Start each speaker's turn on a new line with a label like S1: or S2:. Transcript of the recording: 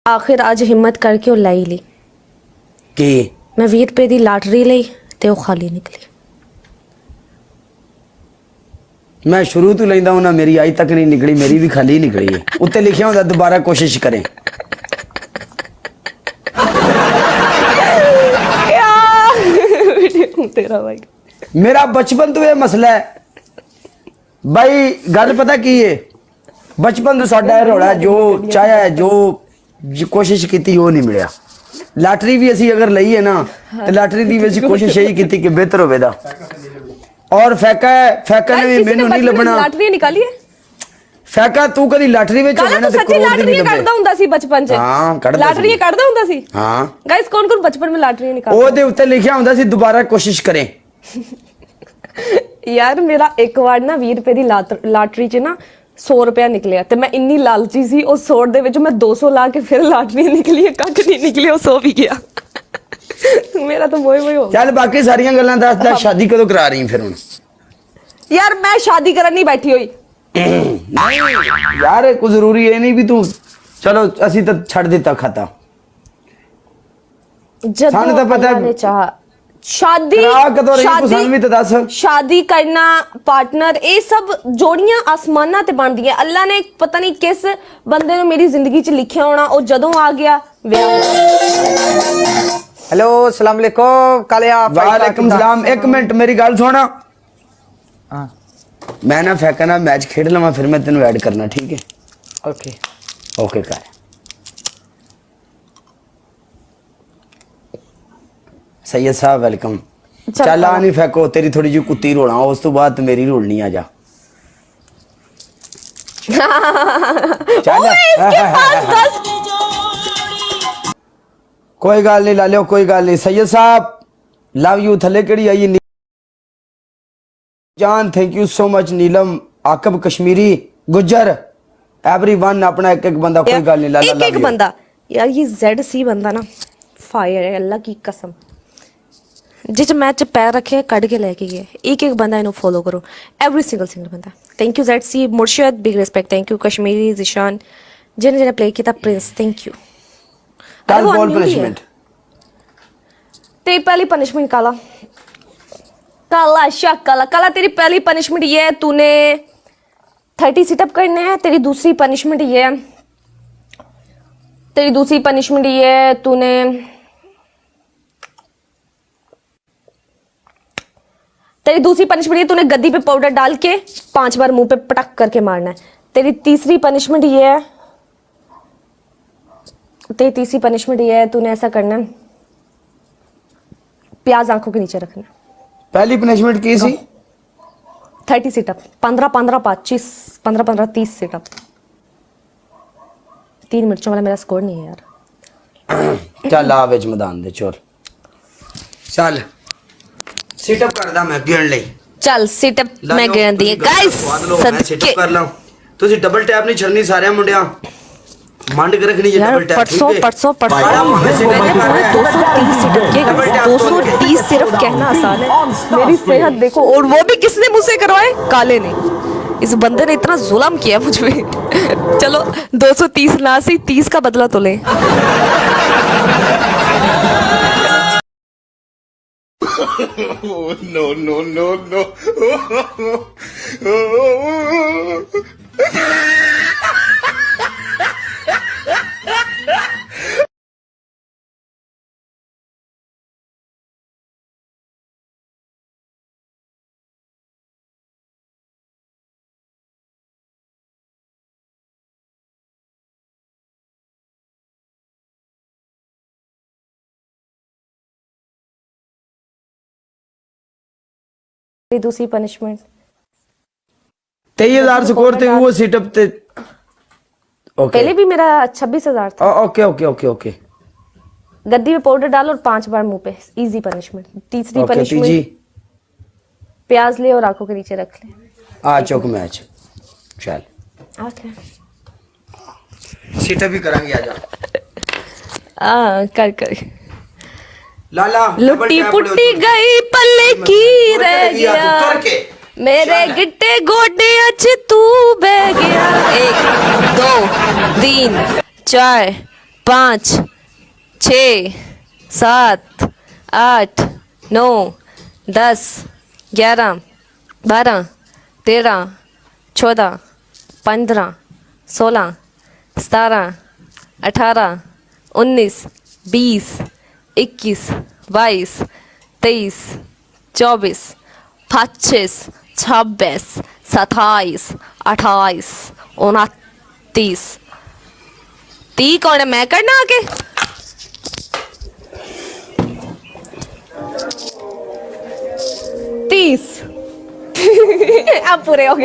S1: आखिर आज हिम्मत करके ਉਹ ਲੈ ਲਈ
S2: ਕੀ
S1: ਮੈਂ 20 ਰੁਪਏ ਦੀ ਲਾਟਰੀ ਲਈ ਤੇ ਉਹ ਖਾਲੀ ਨਿਕਲੀ।
S2: मैं शुरू तो लेंदा हूं ना, मेरी आज तक नहीं निकली, मेरी भी खाली निकली है। उत्ते लिखा होता दोबारा कोशिश करें।
S1: तेरा भाई
S2: मेरा बचपन तो ये मसला है भाई, गल पता की है, बचपन तो साडा रोड़ा जो चाहे जो कोशिश की वो नहीं मिला। लाटरी भी असी अगर लई है ना तो लाटरी की भी असी कोशिश यही की कि बेहतर होवेदा। और फैका ने भी मैनू नहीं लभना।
S1: लाटरी निकाली है
S2: फैका तू कदी लाटरी विच होवे ना ते
S1: सच्ची लाटरी ਕੱਢਦਾ ਹੁੰਦਾ ਸੀ ਬਚਪਨ ਚ।
S2: हां ਕੱਢਦਾ
S1: ਲਾਟਰੀ ਕੱਢਦਾ ਹੁੰਦਾ ਸੀ।
S2: हां
S1: गाइस कौन कौन बचपन में लाटरी निकालता?
S2: ਉਹਦੇ ਉੱਤੇ ਲਿਖਿਆ ਹੁੰਦਾ ਸੀ ਦੁਬਾਰਾ ਕੋਸ਼ਿਸ਼ ਕरें।
S1: यार मेरा एक बार ना 20 रुपए ਦੀ ਲਾਟਰੀ ਚ ਨਾ 100 रुपया निकलिया ਤੇ मैं ਇੰਨੀ ਲਾਲਚੀ ਸੀ ਉਹ 100 ਦੇ ਵਿੱਚ ਮੈਂ 200 ਲਾ ਕੇ ਫਿਰ ਲਾਟਰੀ ਨਿਕਲੀ, ਕੱਟ ਨਹੀਂ ਨਿਕਲੀ, ਉਹ 100 ਵੀ ਗਿਆ। मेरा तो मोए मोए हो गया।
S2: ਚੱਲ ਬਾਕੀ ਸਾਰੀਆਂ ਗੱਲਾਂ ਦੱਸ ਸ਼ਾਦੀ ਕਦੋਂ ਕਰਾ ਰਹੀ ਫਿਰ ਹੁਣ?
S1: यार मैं शादी करन नहीं बैठी हुई।
S2: यार को जरूरी है नहीं भी तू चलो असी तो छड़ देता खाता
S1: सानू तो पता है चाह शादी शादी करना पार्टनर ये सब जोड़ियां आसमाना ते बनदियां। अल्लाह ने पता नहीं किस बंदे ने मेरी जिंदगी च लिखिया होना, और जदों आ गया
S3: हेलो अस्सलाम वालेकुम कालिया।
S2: वालेकुम सलाम। एक मिनट मेरी गल सुना, मैं ना फैका ना मैच खेड लवा फिर मैं तेन ऐड करना, ठीक है?
S3: ओके
S2: ओके कर। सैयद साहब वेलकम। चल आ नहीं फैको, तेरी थोड़ी जी कुत्ती रोना उस तो बाद मेरी रोलनी आ जा। चल कोई गल नहीं ला लियो, कोई गल नहीं। सैयद साहब लव यू। थले केड़ी आई जान, thank you so much. Neelam आकब कश्मीरी गुज्जर एवरीवन अपना एक एक बंदा, कोई गल नहीं ला
S1: एक एक बंदा। यार ये ZC बंदा ना फायर है, अल्लाह की कसम। जिस मैच पैर रखे कट के लेके गए, एक एक बंदा इन्हों फॉलो करो, एवरी सिंगल बंदा। Thank you ZC Murshid, big respect. Thank you Kashmiri Zeeshan, जिन्हें जिन्हें प्ले किया प्रिंस, थैंक यू।
S2: कल बॉल पनिशमेंट
S1: तेरी पहली पनिशमेंट काला काला शक काला काला। तेरी पहली पनिशमेंट ये है तूने 30 सिटअप करने हैं। तेरी दूसरी पनिशमेंट ये है, तेरी दूसरी पनिशमेंट ये है तूने तेरी दूसरी पनिशमेंट ये तूने गद्दी पे पाउडर डाल के 5 बार मुंह पे पटक करके मारना है। तेरी तीसरी पनिशमेंट ये है, तेरी तीसरी पनिशमेंट ये है तूने ऐसा करना है, प्याज आंखों के नीचे रखना।
S2: पहली पनिशमेंट की सी
S1: 30 सिटअप, 15 25 15 30 सिटअप। 3 मिर्चों वाला मेरा स्कोर नहीं है यार।
S2: चल आ विच मैदान दे चोर। चल सिटअप करदा मैं गिन ले।
S1: चल सिटअप मैं गिन दी गाइस।
S2: सिटअप कर ला तुसी डबल टैप नहीं छड़नी सारे मुंडिया, मंड के रखनी है डबल टैप।
S1: परसों 230 सिटअप के 230 सिर्फ कहना आसान है। मेरी सेहत देखो, और वो भी किसने मुझसे करवाए? काले ने। इस बंदे ने इतना जुल्म किया मुझ पे। चलो 230 ना सी 30 का बदला तो ले।
S4: no, no, no, no.
S1: दूसरी पनिशमेंट
S2: 23,000 स्कोर थे वो सिटअप थे। ओके
S1: पहले भी मेरा 26,000 था।
S2: Okay okay okay okay.
S1: गद्दी में पाउडर डालो और 5 बार मुंह पे, इजी पनिशमेंट। तीसरी पनिशमेंट प्याज ले और आंखों के नीचे रख ले।
S2: आ चौक मैच चल
S1: ओके
S2: सिटअप भी करांगे आजा।
S1: कर
S2: लाला
S1: लुट्टी पुट्टी गई पल्ले की रह गया, मेरे गिट्टे गोडे अच्छे तू बह गया। 1 2 3 4 5 6 7 8 9 10 11 12 13 14 15 16 17 18 19 20 21 22 23 24 25 26 27 28 29 30 कौन है मैं करना आगे 30 अब पूरे हो गए